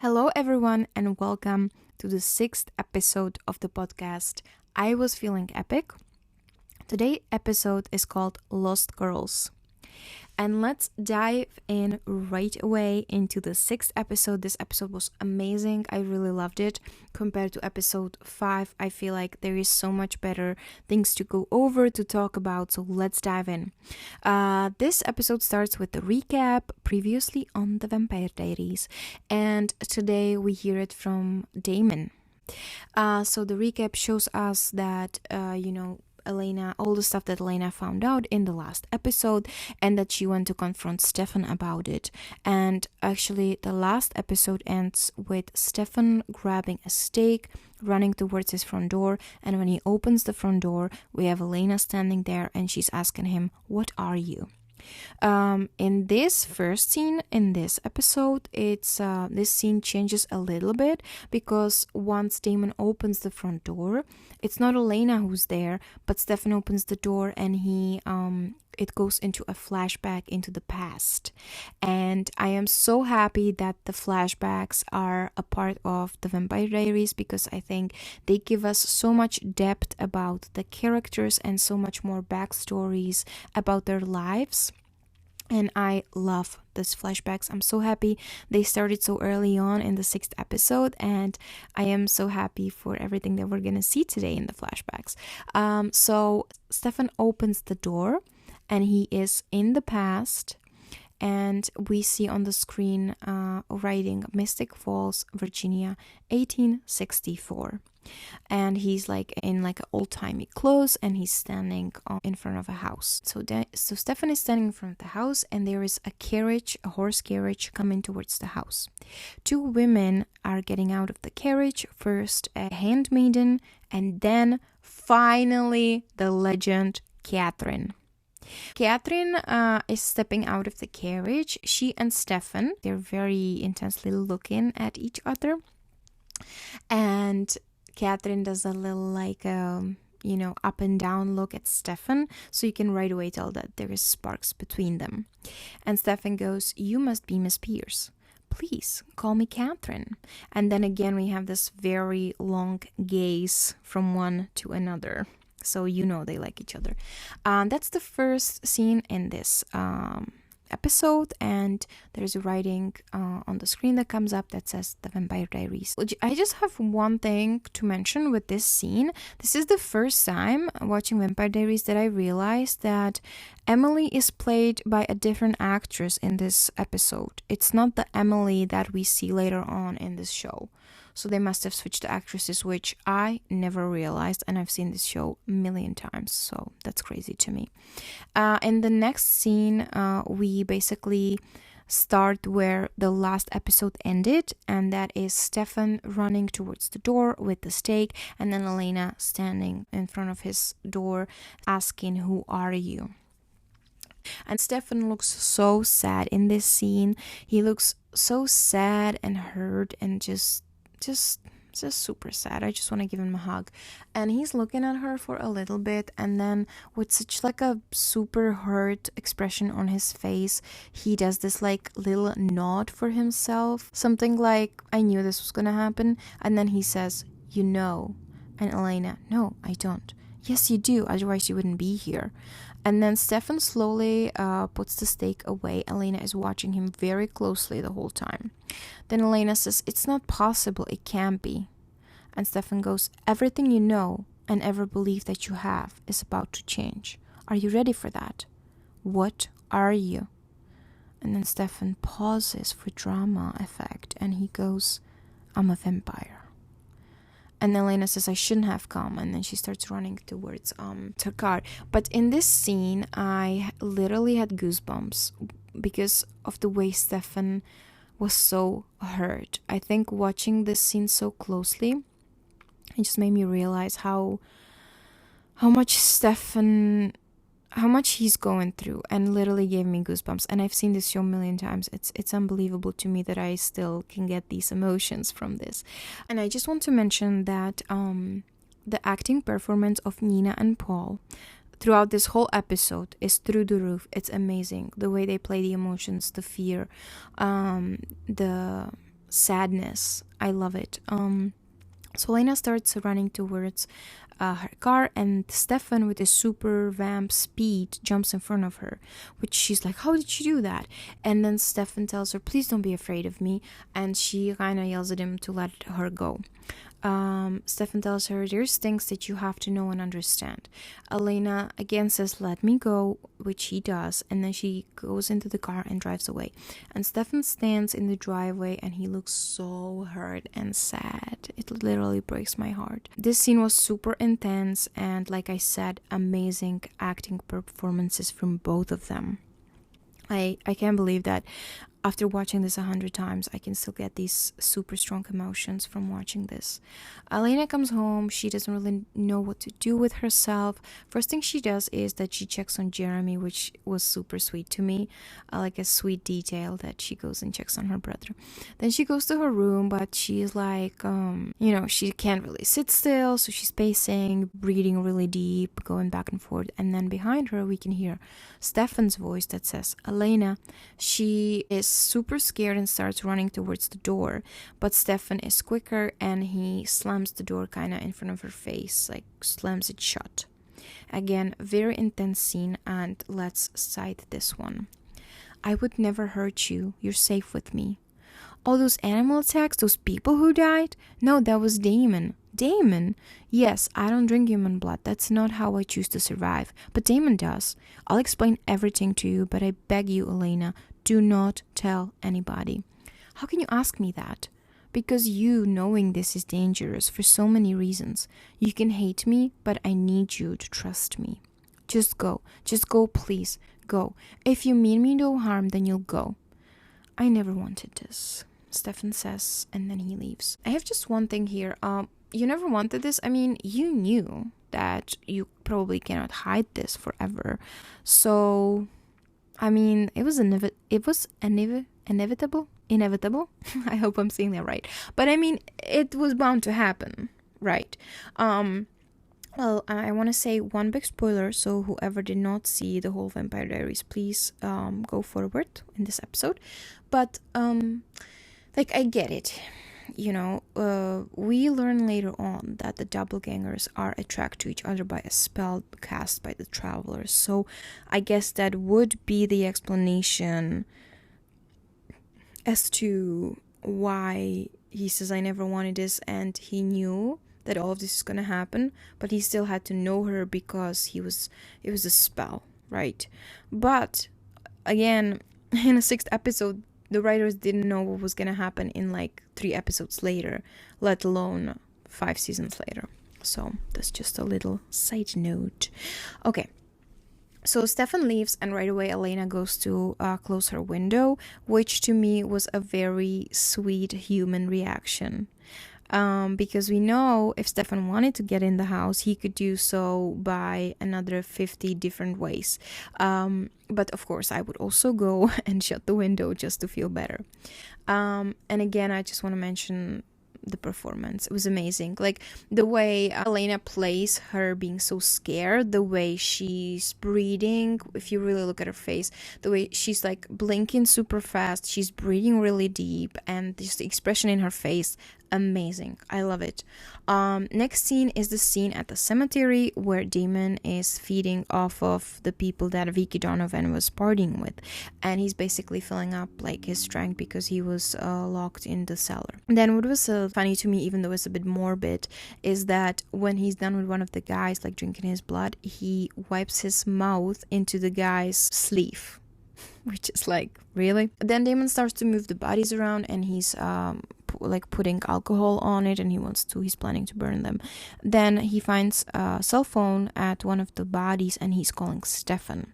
Hello, everyone, and welcome to the 6th episode of the podcast. I was feeling epic. Today's episode is called Lost Girls. And let's dive in right away into the 6th episode. This episode was amazing. I really loved it. Compared to episode 5, I feel like there is so much better things to go over, to talk about. So let's dive in. This episode starts with the recap previously on the Vampire Diaries. And today we hear it from Damon. So the recap shows us that, Elena, all the stuff that Elena found out in the last episode, and that she went to confront Stefan about it. And actually, the last episode ends with Stefan grabbing a stake, running towards his front door, and when he opens the front door, we have Elena standing there, and she's asking him, "What are you?" In this first scene in this episode, this scene changes a little bit because once Damon opens the front door, it's not Elena who's there, but Stefan opens the door and it goes into a flashback into the past. And I am so happy that the flashbacks are a part of the Vampire Diaries because I think they give us so much depth about the characters and so much more backstories about their lives. And I love these flashbacks. I'm so happy they started so early on in the 6th episode, and I am so happy for everything that we're gonna see today in the flashbacks. So Stefan opens the door, and he is in the past, and we see on the screen writing Mystic Falls, Virginia, 1864. And he's in old-timey clothes, and he's standing in front of a house. So Stefan is standing in front of the house, and there is a horse carriage coming towards the house. 2 women are getting out of the carriage. First a handmaiden, and then finally the legend Catherine. Catherine is stepping out of the carriage. She and Stefan, they're very intensely looking at each other. And Catherine does a little up and down look at Stefan, so you can right away tell that there is sparks between them. And Stefan goes, "You must be Miss Pierce. Please call me Catherine." And then again we have this very long gaze from one to another. So they like each other. That's the first scene in this episode, and there's a writing on the screen that comes up that says the Vampire Diaries. I just have one thing to mention with this scene. This is the first time watching Vampire Diaries that I realized that Emily is played by a different actress in this episode. It's not the Emily that we see later on in this show. So they must have switched the actresses, which I never realized, and I've seen this show a million times, so that's crazy to me. In the next scene, we basically start where the last episode ended, and that is Stefan running towards the door with the stake, and then Elena standing in front of his door asking, "Who are you?" And Stefan looks so sad in this scene. He looks so sad and hurt and just super sad. I just want to give him a hug. And he's looking at her for a little bit, and then with such a super hurt expression on his face, he does this little nod for himself, something like, "I knew this was gonna happen." And then he says, "You know." And Elena, "No, I don't." "Yes, you do, otherwise you wouldn't be here." And then Stefan slowly puts the stake away. Elena is watching him very closely the whole time. Then Elena says, "It's not possible, it can't be." And Stefan goes, "Everything you know and ever believe that you have is about to change. Are you ready for that? What are you?" And then Stefan pauses for drama effect, and he goes, "I'm a vampire." And Elena says, "I shouldn't have come." And then she starts running towards her car. But in this scene, I literally had goosebumps because of the way Stefan was so hurt. I think watching this scene so closely, it just made me realize how much he's going through, and literally gave me goosebumps. And I've seen this show a million times. It's unbelievable to me that I still can get these emotions from this. And I just want to mention that the acting performance of Nina and Paul throughout this whole episode is through the roof. It's amazing the way they play the emotions, the fear, the sadness. I love it. So Elena starts running towards her car, and Stefan, with his super vamp speed, jumps in front of her, which she's like, how did she do that? And then Stefan tells her, please don't be afraid of me, and she kind of yells at him to let her go. Stefan tells her, there's things that you have to know and understand. Elena again says, let me go, which he does, and then she goes into the car and drives away. And Stefan stands in the driveway and he looks so hurt and sad. It literally breaks my heart. This scene was super intense, and like I said, amazing acting performances from both of them. I can't believe that after watching this 100 times, I can still get these super strong emotions from watching this. Elena comes home. She doesn't really know what to do with herself. First thing she does is that she checks on Jeremy, which was super sweet to me. Like a sweet detail that she goes and checks on her brother. Then she goes to her room, but she's like, she can't really sit still. So she's pacing, breathing really deep, going back and forth. And then behind her, we can hear Stefan's voice that says, Elena. She is super scared and starts running towards the door, but Stefan is quicker and he slams the door kind of in front of her face, like slams it shut. Again, very intense scene, and let's cite this one. I would never hurt you. You're safe with me. All those animal attacks, those people who died? No, that was Damon. Damon? Yes, I don't drink human blood. That's not how I choose to survive. But Damon does. I'll explain everything to you, but I beg you, Elena, do not tell anybody. How can you ask me that? Because you knowing this is dangerous for so many reasons. You can hate me, but I need you to trust me. Just go. Just go, please. Go. If you mean me no harm, then you'll go. I never wanted this, Stefan says, and then he leaves. I have just one thing here. You never wanted this? I mean, you knew that you probably cannot hide this forever. So, I mean, it was inevitable. I hope I'm saying that right. But I mean, it was bound to happen, right? Well, I want to say one big spoiler, so whoever did not see the whole Vampire Diaries, please go forward in this episode. But, I get it. We learn later on that the doppelgangers are attracted to each other by a spell cast by the travelers. So I guess that would be the explanation as to why he says, I never wanted this, and he knew that all of this is going to happen, but he still had to know her because it was a spell, right? But again, in the 6th episode, the writers didn't know what was going to happen in 3 episodes later, let alone 5 seasons later. So that's just a little side note. Okay. So Stefan leaves, and right away Elena goes to close her window, which to me was a very sweet human reaction. Because we know if Stefan wanted to get in the house, he could do so by another 50 different ways. But of course, I would also go and shut the window just to feel better. And again, I just want to mention the performance. It was amazing. The way Elena plays her being so scared, the way she's breathing, if you really look at her face, the way she's blinking super fast, she's breathing really deep, and just the expression in her face, amazing. I love it. Next scene is the scene at the cemetery where Damon is feeding off of the people that Vicky Donovan was partying with, and he's basically filling up his strength because he was locked in the cellar. And then what was funny to me, even though it's a bit morbid, is that when he's done with one of the guys drinking his blood, he wipes his mouth into the guy's sleeve, which is really. Then Damon starts to move the bodies around, and he's putting alcohol on it, and he's planning to burn them. Then he finds a cell phone at one of the bodies, and he's calling Stefan.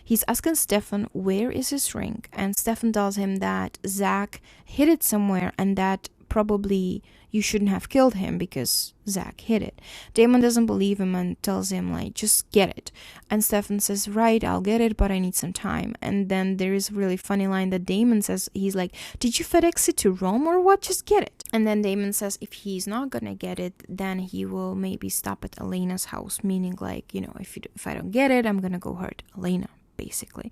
He's asking Stefan where is his ring, and Stefan tells him that Zach hid it somewhere, and that probably you shouldn't have killed him because Zach hid it. Damon doesn't believe him and tells him just get it. And Stefan says, right, I'll get it, but I need some time. And then there is a really funny line that Damon says, he's like, did you FedEx it to Rome or what? Just get it. And then Damon says if he's not gonna get it, then he will maybe stop at Elena's house, meaning if I don't get it, I'm gonna go hurt Elena. basically.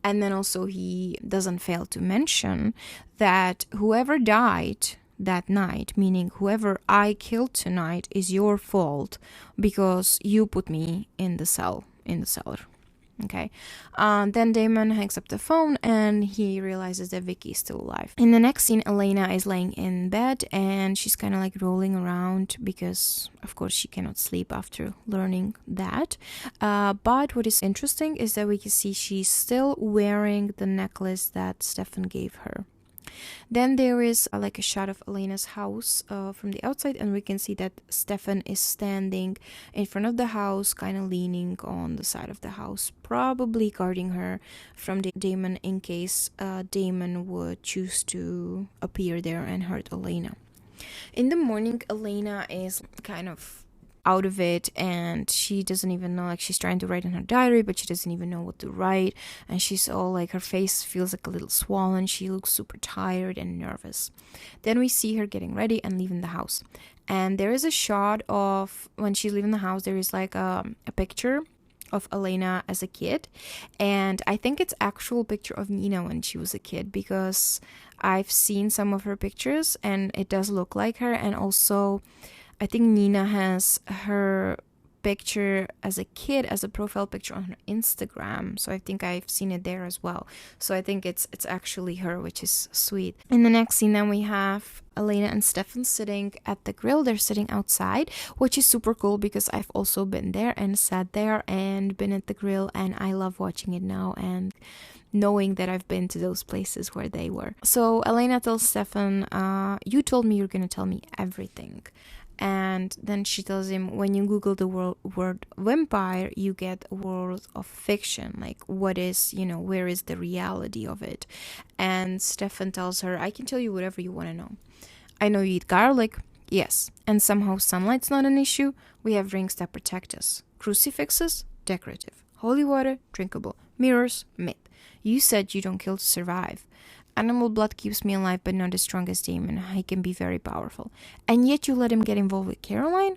And then also he doesn't fail to mention that whoever died that night, meaning whoever I killed tonight, is your fault because you put me in the cellar. Okay. Then Damon hangs up the phone and he realizes that Vicky is still alive. In the next scene, Elena is laying in bed and she's kind of like rolling around because, of course, she cannot sleep after learning that. But what is interesting is that we can see she's still wearing the necklace that Stefan gave her. Then there is like a shot of Elena's house from the outside, and we can see that Stefan is standing in front of the house, kind of leaning on the side of the house, probably guarding her from Damon in case Damon would choose to appear there and hurt Elena. In the morning, Elena is kind of out of it and she doesn't even know, like she's trying to write in her diary but she doesn't even know what to write, and she's all like, her face feels like a little swollen, she looks super tired and nervous. Then we see her getting ready and leaving the house, and there is a shot of when she's leaving the house. There is like a picture of Elena as a kid, and I think it's actual picture of Nina when she was a kid, because I've seen some of her pictures and it does look like her. And also I think Nina has her picture as a kid as a profile picture on her Instagram, so I think I've seen it there as well. So I think it's actually her, which is sweet. In the next scene, then we have Elena and Stefan sitting at the grill. They're sitting outside, which is super cool because I've also been there and sat there and been at the grill, and I love watching it now and knowing that I've been to those places where they were. So Elena tells Stefan, you told me you're gonna tell me everything. And then she tells him, when you Google the word vampire, you get a world of fiction. Like, what is, where is the reality of it? And Stefan tells her, I can tell you whatever you want to know. I know you eat garlic. Yes. And somehow sunlight's not an issue. We have rings that protect us. Crucifixes, decorative. Holy water, drinkable. Mirrors, myth. You said you don't kill to survive. Animal blood keeps me alive, but not as strong as Damon. He can be very powerful. And yet you let him get involved with Caroline?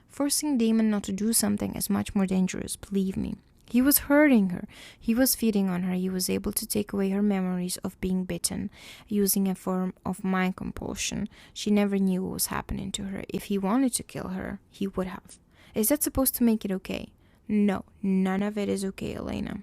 Forcing Damon not to do something is much more dangerous, believe me. He was hurting her. He was feeding on her. He was able to take away her memories of being bitten, using a form of mind compulsion. She never knew what was happening to her. If he wanted to kill her, he would have. Is that supposed to make it okay? No, none of it is okay, Elena.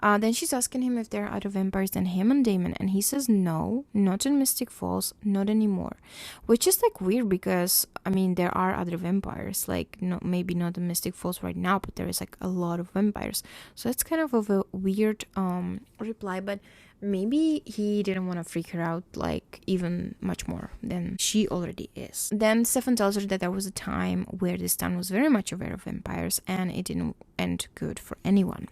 Then she's asking him if there are other vampires than him and Damon, and he says no, not in Mystic Falls, not anymore. Which is like weird because, there are other vampires, like maybe not in Mystic Falls right now, but there is like a lot of vampires. So it's kind of a weird reply, but maybe he didn't want to freak her out like even much more than she already is. Then Stefan tells her that there was a time where this town was very much aware of vampires and it didn't end good for anyone.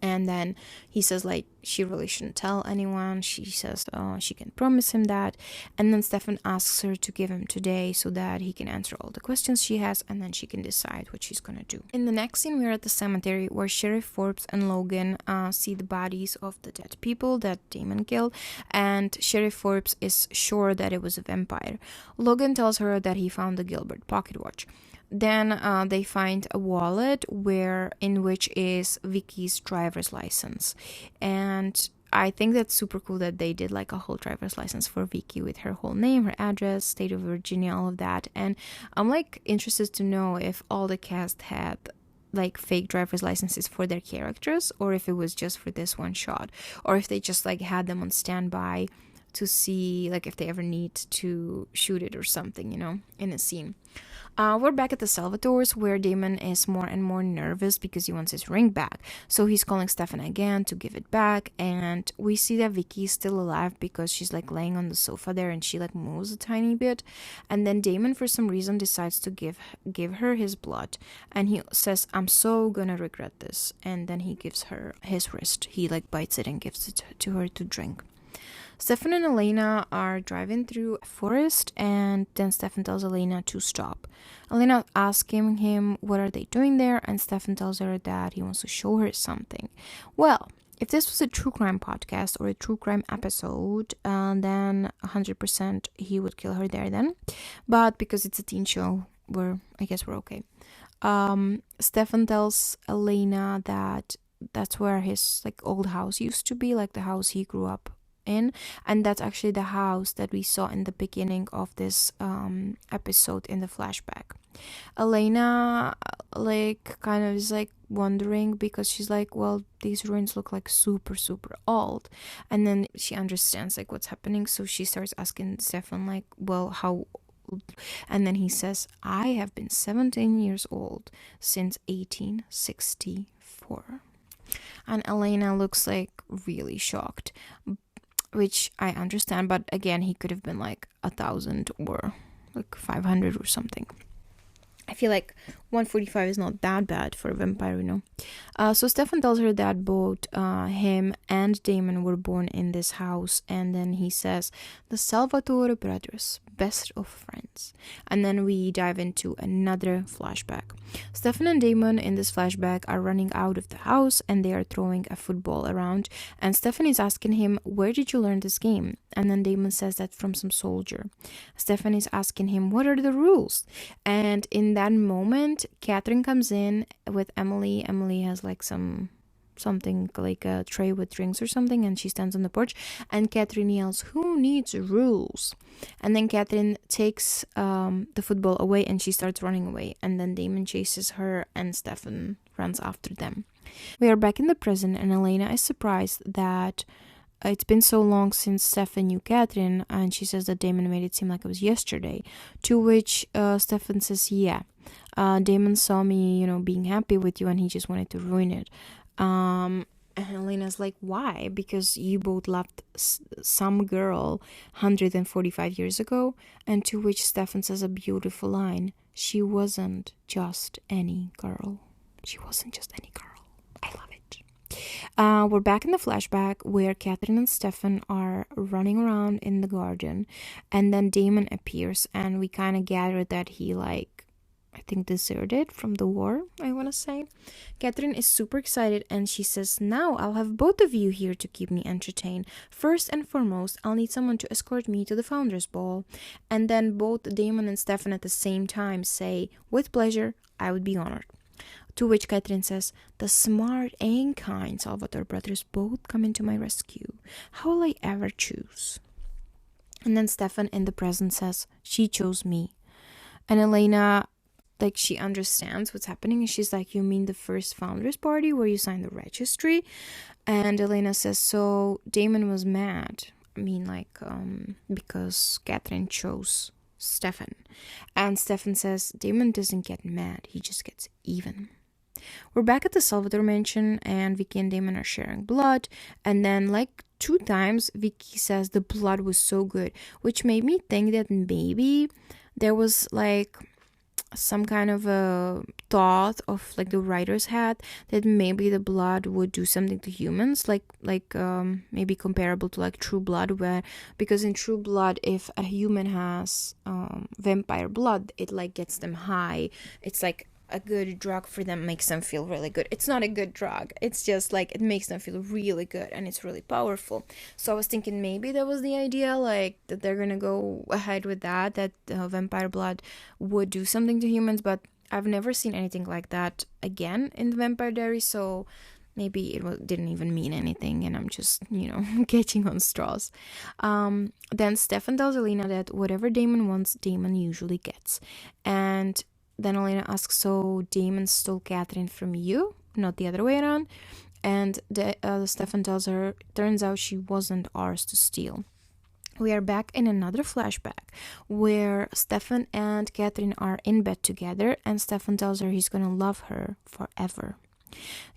And then he says, like, she really shouldn't tell anyone. She says she can promise him that. And then Stefan asks her to give him today so that he can answer all the questions she has, and then she can decide what she's going to do. In the next scene, we're at the cemetery where Sheriff Forbes and Logan see the bodies of the dead people that Damon killed. And Sheriff Forbes is sure that it was a vampire. Logan tells her that he found the Gilbert pocket watch. Then they find a wallet in which is Vicky's driver's license. And I think that's super cool that they did like a whole driver's license for Vicky with her whole name, her address, state of Virginia, all of that. And I'm like interested to know if all the cast had like fake driver's licenses for their characters, or if it was just for this one shot, or if they just like had them on standby to see like if they ever need to shoot it or something, in a scene. We're back at the Salvatores where Damon is more and more nervous because he wants his ring back. So he's calling Stefan again to give it back, and we see that Vicky is still alive because she's like laying on the sofa there and she like moves a tiny bit. And then Damon for some reason decides to give her his blood, and he says, I'm so gonna regret this. And then he gives her his wrist. He like bites it and gives it to her to drink. Stefan and Elena are driving through a forest, and then Stefan tells Elena to stop. Elena asking him what are they doing there, and Stefan tells her that he wants to show her something. Well, if this was a true crime podcast or a true crime episode, then 100% he would kill her there then. But because it's a teen show, I guess we're okay. Stefan tells Elena that that's where his like old house used to be, like the house he grew up in. And that's actually the house that we saw in the beginning of this episode in the flashback. Elena like kind of is like wondering, because she's like, well, these ruins look like super super old. And then she understands like what's happening, so she starts asking Stefan like, well, how old? And then he says, I have been 17 years old since 1864. And Elena looks like really shocked, which I understand, but again, he could have been like 1,000 or like 500 or something. I feel like 145 is not that bad for a vampire, you know. So Stefan tells her that both him and Damon were born in this house, and then he says, the Salvatore brothers, best of friends. And then we dive into another flashback. Stefan and Damon in this flashback are running out of the house, and they are throwing a football around, and Stefan is asking him, where did you learn this game? And then Damon says that from some soldier. Stefan is asking him, what are the rules? And in that moment, Catherine comes in with Emily. Emily has like something like a tray with drinks or something, and she stands on the porch, and Catherine yells, who needs rules? And then Catherine takes the football away, and she starts running away, and then Damon chases her, and Stefan runs after them. We are back in the present, and Elena is surprised that it's been so long since Stefan knew Catherine, and she says that Damon made it seem like it was yesterday. To which Stefan says, yeah, Damon saw me, you know, being happy with you, and he just wanted to ruin it. And Elena's like, why? Because you both loved some girl 145 years ago. And to which Stefan says a beautiful line, she wasn't just any girl. She wasn't just any girl. I love it. We're back in the flashback where Catherine and Stefan are running around in the garden, and then Damon appears, and we kind of gather that he I think deserted from the war, I want to say. Catherine is super excited, and she says, now I'll have both of you here to keep me entertained. First and foremost, I'll need someone to escort me to the Founders Ball. And then both Damon and Stefan at the same time say, with pleasure, I would be honored. To which Catherine says, the smart and kind Salvatore brothers both come into my rescue. How will I ever choose? And then Stefan in the present says, she chose me. And Elena, she understands what's happening, and she's like, you mean the first founders party where you signed the registry? And Elena says, so Damon was mad. I mean, because Catherine chose Stefan. And Stefan says, Damon doesn't get mad, he just gets even. We're back at the Salvatore mansion, and Vicky and Damon are sharing blood, and then 2 times Vicky says the blood was so good, which made me think that maybe there was some kind of a thought of the writers had that maybe the blood would do something to humans, maybe comparable to True Blood, because in True Blood, if a human has vampire blood, it gets them high. It's a good drug for them, makes them feel really good. It's not a good drug, it's just it makes them feel really good, and it's really powerful. So I was thinking maybe that was the idea, that they're gonna go ahead with that vampire blood would do something to humans, but I've never seen anything like that again in the Vampire Diaries, so maybe it didn't even mean anything, and I'm just, catching on straws. Then Stefan tells Elena that whatever Damon wants, Damon usually gets. And then Elena asks, so Damon stole Catherine from you, not the other way around? And Stefan tells her, turns out she wasn't ours to steal. We are back in another flashback where Stefan and Catherine are in bed together, and Stefan tells her he's gonna love her forever.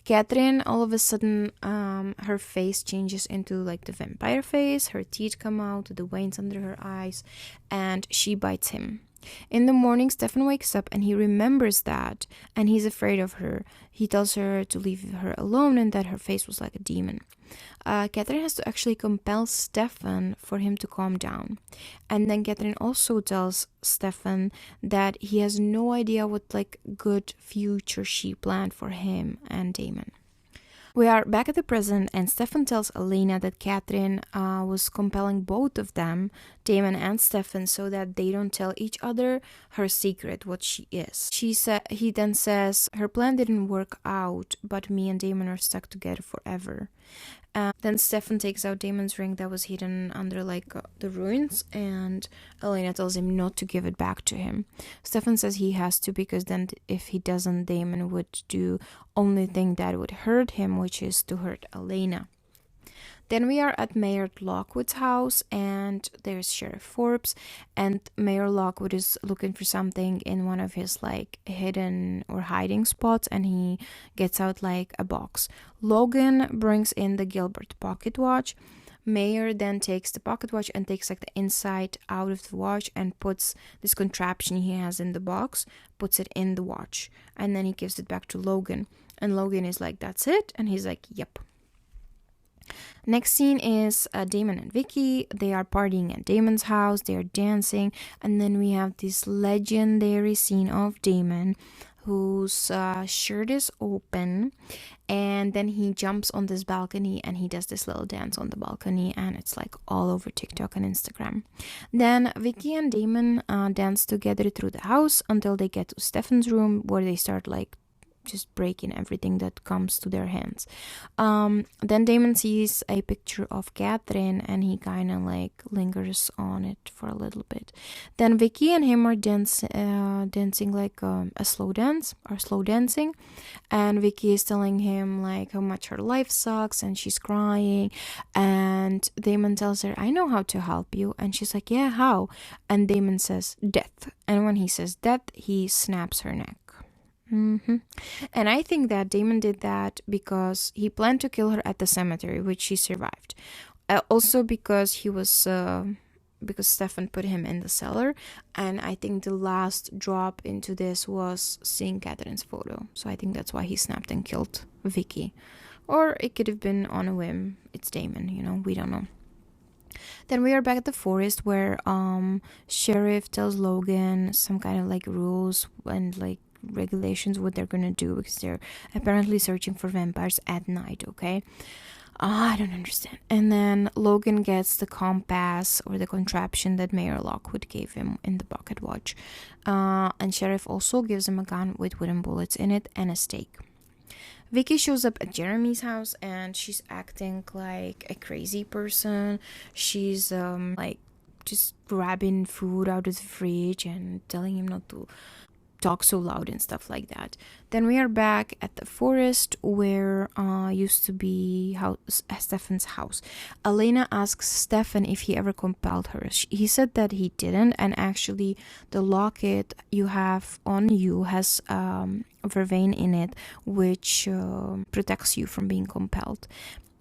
Catherine, all of a sudden, her face changes into the vampire face, her teeth come out, the veins under her eyes, and she bites him. In the morning, Stefan wakes up and he remembers that, and he's afraid of her. He tells her to leave her alone and that her face was like a demon. Catherine has to actually compel Stefan for him to calm down. And then Catherine also tells Stefan that he has no idea what good future she planned for him and Damon. We are back at the present, and Stefan tells Elena that Catherine was compelling both of them, Damon and Stefan, so that they don't tell each other her secret, what she is. He then says, her plan didn't work out, but me and Damon are stuck together forever. Then Stefan takes out Damon's ring that was hidden under the ruins, and Elena tells him not to give it back to him. Stefan says he has to, because then if he doesn't, Damon would do only thing that would hurt him, which is to hurt Elena. Then we are at Mayor Lockwood's house, and there's Sheriff Forbes, and Mayor Lockwood is looking for something in one of his hidden or hiding spots, and he gets out a box. Logan brings in the Gilbert pocket watch. Mayor then takes the pocket watch and takes the inside out of the watch and puts this contraption he has in the box, puts it in the watch, and then he gives it back to Logan. And Logan is like, that's it? And he's like, yep. Next scene is Damon and Vicky. They are partying at Damon's house. They are dancing. And then we have this legendary scene of Damon, whose shirt is open. And then he jumps on this balcony and he does this little dance on the balcony. And it's all over TikTok and Instagram. Then Vicky and Damon dance together through the house until they get to Stefan's room, where they start just breaking everything that comes to their hands. Then Damon sees a picture of Catherine, and he kind of lingers on it for a little bit. Then Vicky and him are dancing a slow dance, or slow dancing, and Vicky is telling him how much her life sucks, and she's crying, and Damon tells her, I know how to help you, and she's like, yeah, how? And Damon says, death. And when he says death, he snaps her neck. And I think that Damon did that because he planned to kill her at the cemetery, which she survived. Also because because Stefan put him in the cellar, and I think the last drop into this was seeing Catherine's photo. So I think that's why he snapped and killed Vicky. Or it could have been on a whim. It's Damon, we don't know. Then we are back at the forest, where Sheriff tells Logan some kind of rules and regulations what they're gonna do, because they're apparently searching for vampires at night. Okay, I don't understand. And then Logan gets the compass, or the contraption that Mayor Lockwood gave him in the pocket watch, and Sheriff also gives him a gun with wooden bullets in it and a stake. Vicky shows up at Jeremy's house, and she's acting like a crazy person. She's just grabbing food out of the fridge and telling him not to talk so loud and stuff like that. Then we are back at the forest, where used to be Stefan's house. Elena asks Stefan if he ever compelled her. He said that he didn't, and actually the locket you have on you has vervain in it, which protects you from being compelled,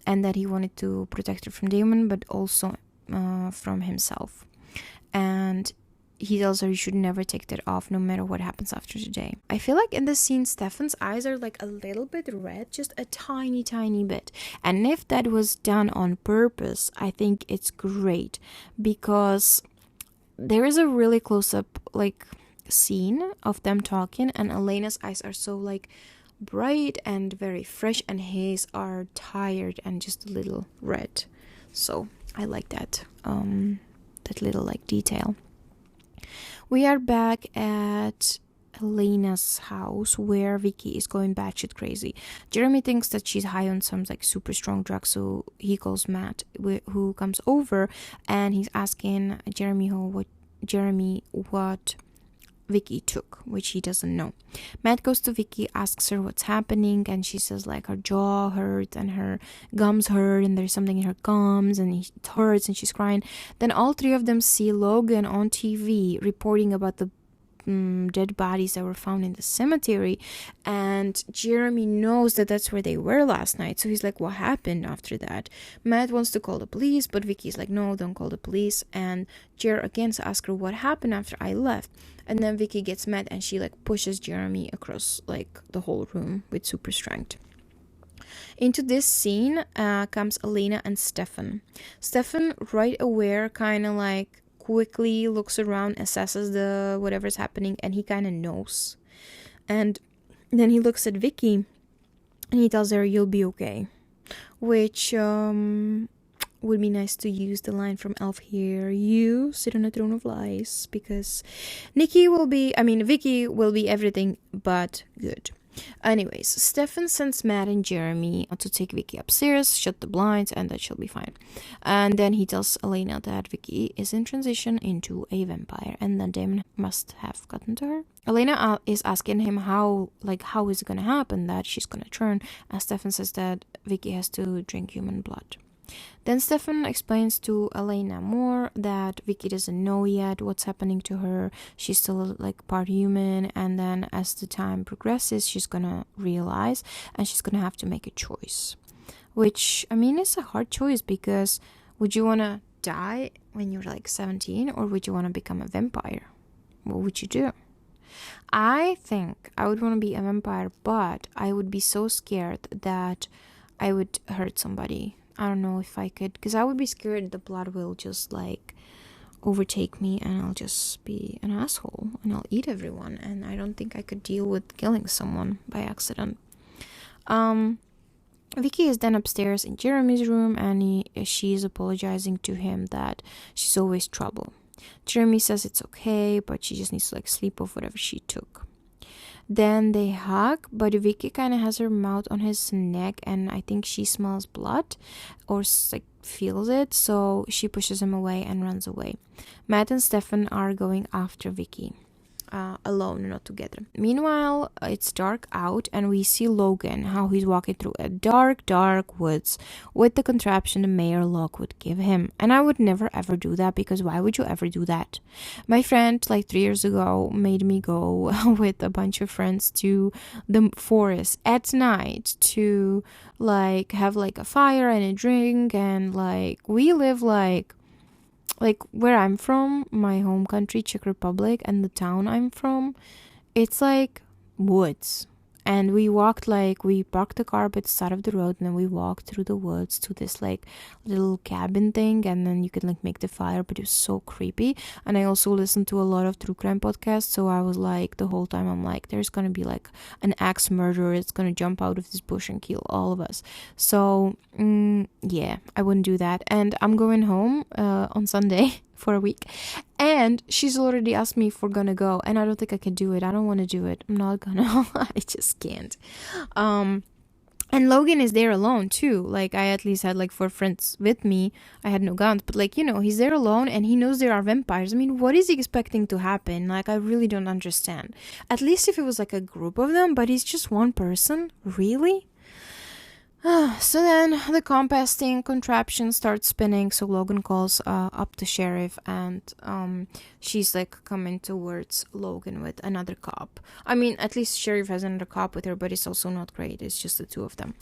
and that he wanted to protect her from Damon, but also from himself. And he tells her you should never take that off, no matter what happens after today. I feel like in this scene, Stefan's eyes are a little bit red, just a tiny, tiny bit. And if that was done on purpose, I think it's great, because there is a really close-up scene of them talking, and Elena's eyes are so bright and very fresh, and his are tired and just a little red. So I like that little detail. We are back at Elena's house, where Vicky is going batshit crazy. Jeremy thinks that she's high on some super strong drugs, so he calls Matt, who comes over, and he's asking Jeremy what Vicky took, which he doesn't know. Matt goes to Vicky, asks her what's happening, and she says her jaw hurts and her gums hurt, and there's something in her gums and it hurts, and she's crying. Then all three of them see Logan on TV reporting about the dead bodies that were found in the cemetery, and Jeremy knows that that's where they were last night, so he's like, what happened after that? Matt wants to call the police, but Vicky's like, no, don't call the police, and Jer again asks her what happened after I left, and then Vicky gets mad and she pushes Jeremy across the whole room with super strength. Into this scene comes Elena and Stefan. Stefan, right aware, kind of quickly looks around, assesses the whatever's happening, and he kind of knows. And then he looks at Vicky, And he tells her, "You'll be okay." Which would be nice to use the line from Elf here. You sit on a throne of lies, because Vicky will be everything but good. Anyways, Stefan sends Matt and Jeremy to take Vicky upstairs, shut the blinds, and that she'll be fine. And then he tells Elena that Vicky is in transition into a vampire, and then Damon must have gotten to her. Elena is asking him how is it gonna happen that she's gonna turn, and Stefan says that Vicky has to drink human blood. Then Stefan explains to Elena more that Vicky doesn't know yet what's happening to her. She's still part human, and then as the time progresses, she's gonna realize, and she's gonna have to make a choice. Which, it's a hard choice, because would you wanna die when you're 17, or would you wanna become a vampire? What would you do? I think I would want to be a vampire, but I would be so scared that I would hurt somebody. I don't know if I could, because I would be scared the blood will just overtake me, and I'll just be an asshole, and I'll eat everyone, and I don't think I could deal with killing someone by accident. Vicky is then upstairs in Jeremy's room, and she's apologizing to him that she's always trouble. Jeremy says it's okay, but she just needs to sleep off whatever she took. Then they hug, but Vicky kind of has her mouth on his neck, and I think she smells blood or feels it, so she pushes him away and runs away. Matt and Stefan are going after Vicky. Alone, not together. Meanwhile, it's dark out, and we see Logan, how he's walking through a dark woods with the contraption the Mayor Locke would give him. And I would never ever do that, because why would you ever do that? My friend 3 years ago made me go with a bunch of friends to the forest at night to have a fire and a drink, and we live where I'm from, my home country, Czech Republic, and the town I'm from, it's woods. And we walked we parked the car by the side of the road, and then we walked through the woods to this little cabin thing, and then you could make the fire, but it was so creepy. And I also listened to a lot of true crime podcasts, so I was the whole time I'm there's gonna be an axe murderer, it's gonna jump out of this bush and kill all of us. So yeah, I wouldn't do that. And I'm going home on Sunday for a week, and she's already asked me if we're gonna go, and I don't think I can do it. I don't want to do it. I'm not gonna. I just can't. And Logan is there alone too. I at least had 4 friends with me. I had no guns, but he's there alone, and he knows there are vampires. What is he expecting to happen? I really don't understand. At least if it was a group of them, but he's just one person. Really? So then the compasting contraption starts spinning, so Logan calls up the sheriff, and she's coming towards Logan with another cop. At least sheriff has another cop with her, but it's also not great. It's just the 2 of them.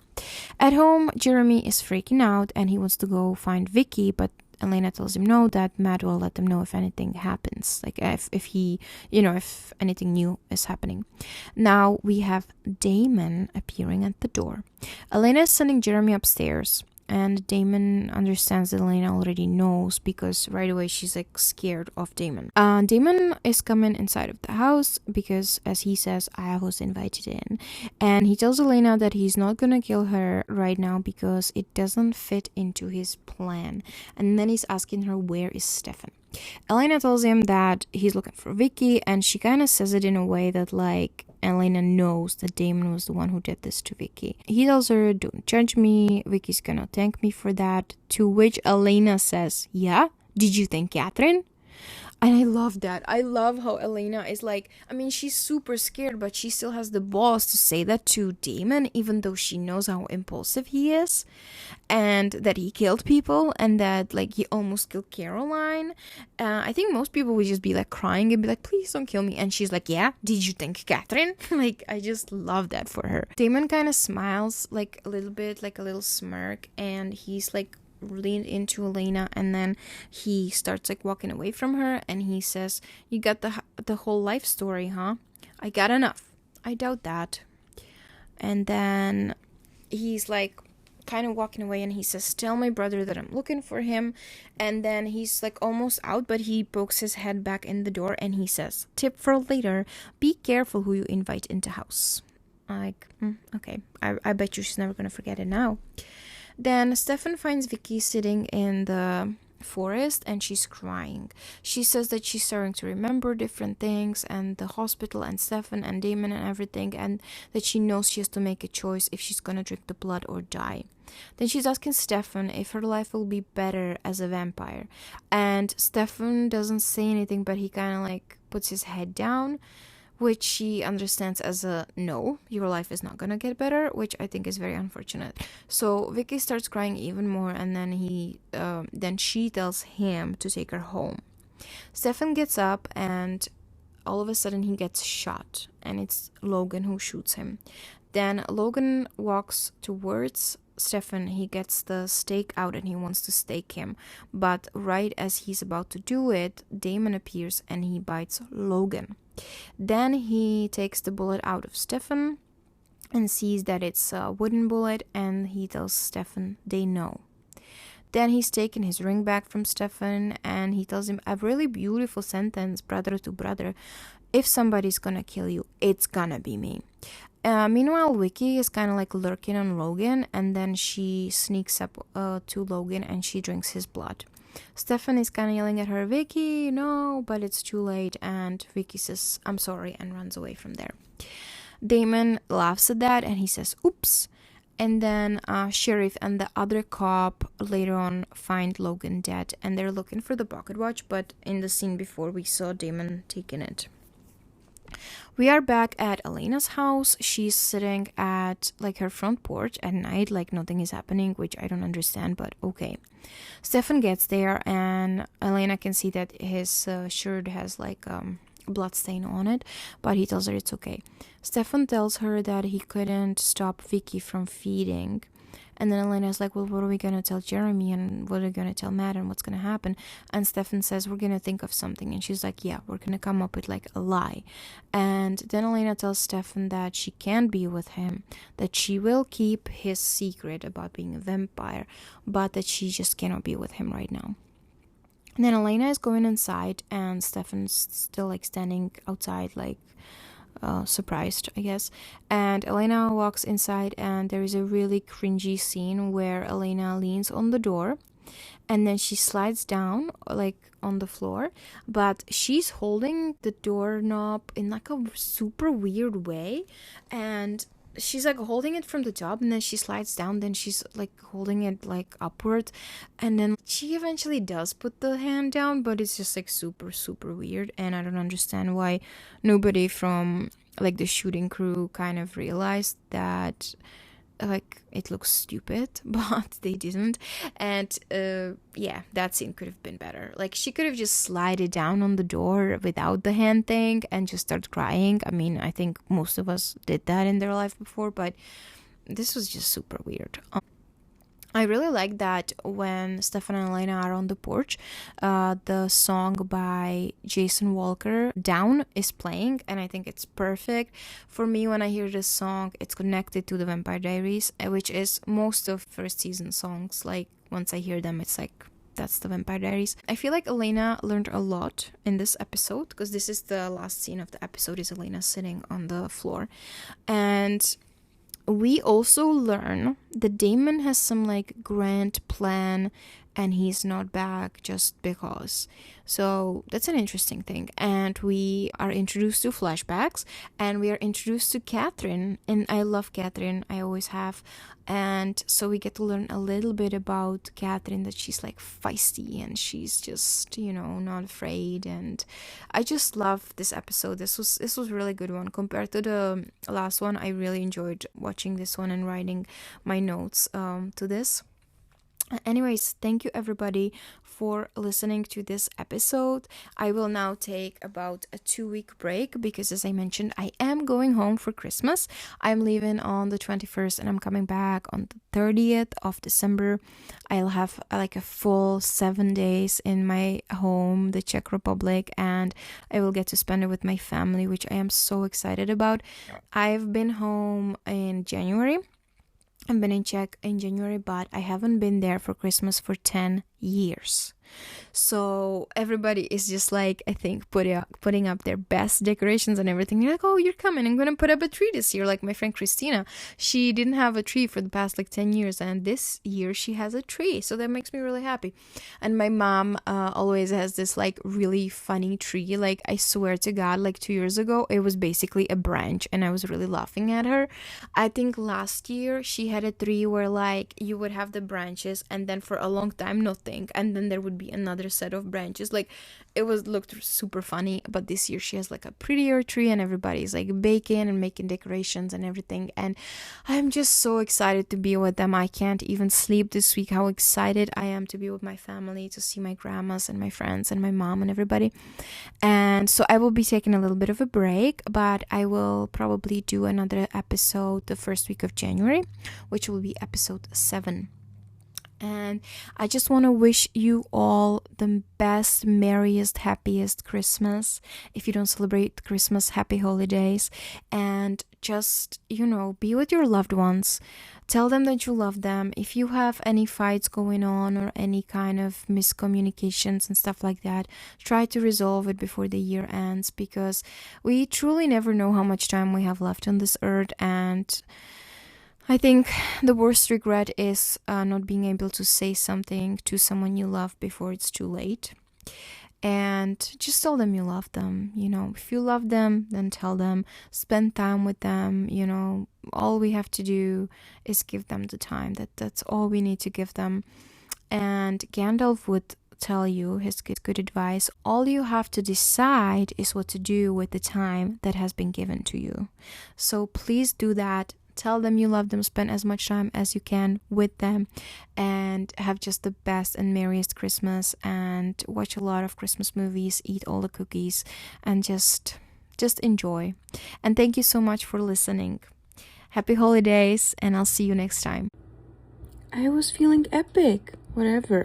At home, Jeremy is freaking out, and he wants to go find Vicky, but Elena tells him no, that Matt will let them know if anything happens, if he, if anything new is happening. Now we have Damon appearing at the door. Elena is sending Jeremy upstairs, and Damon understands that Elena already knows, because right away she's scared of Damon. Damon is coming inside of the house because, as he says, I was invited in, and he tells Elena that he's not gonna kill her right now because it doesn't fit into his plan. And then he's asking her, where is Stefan? Elena tells him that he's looking for Vicky, and she kind of says it in a way that Elena knows that Damon was the one who did this to Vicky. He tells her, don't judge me, Vicky's gonna thank me for that, to which Elena says, yeah? Did you thank Catherine? And I love that. I love how Elena is she's super scared, but she still has the balls to say that to Damon, even though she knows how impulsive he is, and that he killed people, and that he almost killed Caroline. I think most people would just be crying and be please don't kill me. And she's yeah, did you thank Catherine? I just love that for her. Damon kind of smiles a little bit, a little smirk, and he's leaned into Elena, and then he starts walking away from her, and he says, you got the whole life story, huh? I got enough. I doubt that. And then he's kind of walking away, and he says, tell my brother that I'm looking for him. And then he's almost out, but he pokes his head back in the door, and he says, tip for later, be careful who you invite into house. Like, okay, I bet you she's never gonna forget it now. Then Stefan finds Vicky sitting in the forest and she's crying. She says that she's starting to remember different things and the hospital and Stefan and Damon and everything, and that she knows she has to make a choice if she's gonna drink the blood or die. Then she's asking Stefan if her life will be better as a vampire, and Stefan doesn't say anything, but he kind of like puts his head down, which she understands as a no, your life is not gonna get better, which I think is very unfortunate. So Vicky starts crying even more, and then she tells him to take her home. Stefan gets up, and all of a sudden he gets shot, and it's Logan who shoots him. Then Logan walks towards Stefan. He gets the stake out and he wants to stake him, but right as he's about to do it, Damon appears and he bites Logan. Then he takes the bullet out of Stefan and sees that it's a wooden bullet, and he tells Stefan they know. Then he's taken his ring back from Stefan and he tells him a really beautiful sentence, brother to brother: if somebody's gonna kill you, it's gonna be me. Meanwhile, Vicky is kind of like lurking on Logan, and then she sneaks up to Logan and she drinks his blood. Stefan is kind of yelling at her, Vicky, no, but it's too late, and Vicky says, I'm sorry, and runs away from there. Damon laughs at that and he says, oops. And then Sheriff and the other cop later on find Logan dead, and they're looking for the pocket watch, but in the scene before we saw Damon taking it. We are back at Elena's house. She's sitting at like her front porch at night, like nothing is happening, which I don't understand, but okay. Stefan gets there and Elena can see that his shirt has like blood stain on it, but he tells her it's okay. Stefan tells her that he couldn't stop Vicky from feeding. And then Elena's like, well, what are we going to tell Jeremy, and what are we going to tell Matt, and what's going to happen? And Stefan says, we're going to think of something. And she's like, yeah, we're going to come up with like a lie. And then Elena tells Stefan that she can't be with him, that she will keep his secret about being a vampire, but that she just cannot be with him right now. And then Elena is going inside and Stefan's still like standing outside, like surprised, I guess. And Elena walks inside and there is a really cringy scene where Elena leans on the door and then she slides down like on the floor, but she's holding the doorknob in like a super weird way, and she's like holding it from the top and then she slides down, then she's like holding it like upward, and then she eventually does put the hand down, but it's just like super weird, and I don't understand why nobody from like the shooting crew kind of realized that like it looks stupid, but they didn't. And yeah, that scene could have been better. Like she could have just slid it down on the door without the hand thing and just start crying. I mean, I think most of us did that in their life before, but this was just super weird. I really like that when Stefan and Elena are on the porch, the song by Jason Walker, Down, is playing, and I think it's perfect. For me, when I hear this song, it's connected to the Vampire Diaries, which is most of first season songs. Like, once I hear them, it's like, that's the Vampire Diaries. I feel like Elena learned a lot in this episode, because this is the last scene of the episode, is Elena sitting on the floor. And we also learn that Damon has some like grand plan and he's not back just because. So that's an interesting thing. And we are introduced to flashbacks and we are introduced to Catherine, and I love Catherine, I always have. And so we get to learn a little bit about Catherine, that she's like feisty and she's just, you know, not afraid. And I just love this episode. This was a really good one compared to the last one. I really enjoyed watching this one and writing my notes to this. Anyways, thank you everybody for listening to this episode. I will now take about a 2-week break because, as I mentioned, I am going home for Christmas. I'm leaving on the 21st and I'm coming back on the 30th of December. I'll have like a full 7 days in my home, the Czech Republic, and I will get to spend it with my family, which I am so excited about. I've been home in January. I've been in Czech in January, but I haven't been there for Christmas for 10 years. So everybody is just like, I think, putting up their best decorations and everything. You're like, oh, you're coming, I'm gonna put up a tree this year. Like my friend Christina, she didn't have a tree for the past like 10 years, and this year she has a tree, so that makes me really happy. And my mom always has this like really funny tree. Like I swear to God, like 2 years ago it was basically a branch, and I was really laughing at her. I think last year she had a tree where like you would have the branches, and then for a long time nothing, and then there would be another set of branches. Like it was looked super funny. But this year she has like a prettier tree, and everybody's like baking and making decorations and everything, and I'm just so excited to be with them. I can't even sleep this week, how excited I am to be with my family, to see my grandmas and my friends and my mom and everybody. And so I will be taking a little bit of a break, but I will probably do another episode the first week of January, which will be episode 7. And I just want to wish you all the best, merriest, happiest Christmas. If you don't celebrate Christmas, happy holidays. And just, be with your loved ones. Tell them that you love them. If you have any fights going on or any kind of miscommunications and stuff like that, try to resolve it before the year ends, because we truly never know how much time we have left on this earth. And I think the worst regret is not being able to say something to someone you love before it's too late. And just tell them you love them. If you love them, then tell them. Spend time with them. All we have to do is give them the time. That's all we need to give them. And Gandalf would tell you his good advice. All you have to decide is what to do with the time that has been given to you. So please do that. Tell them you love them, spend as much time as you can with them, and have just the best and merriest Christmas, and watch a lot of Christmas movies, eat all the cookies, and just enjoy. And thank you so much for listening. Happy holidays, and I'll see you next time. I was feeling epic, whatever.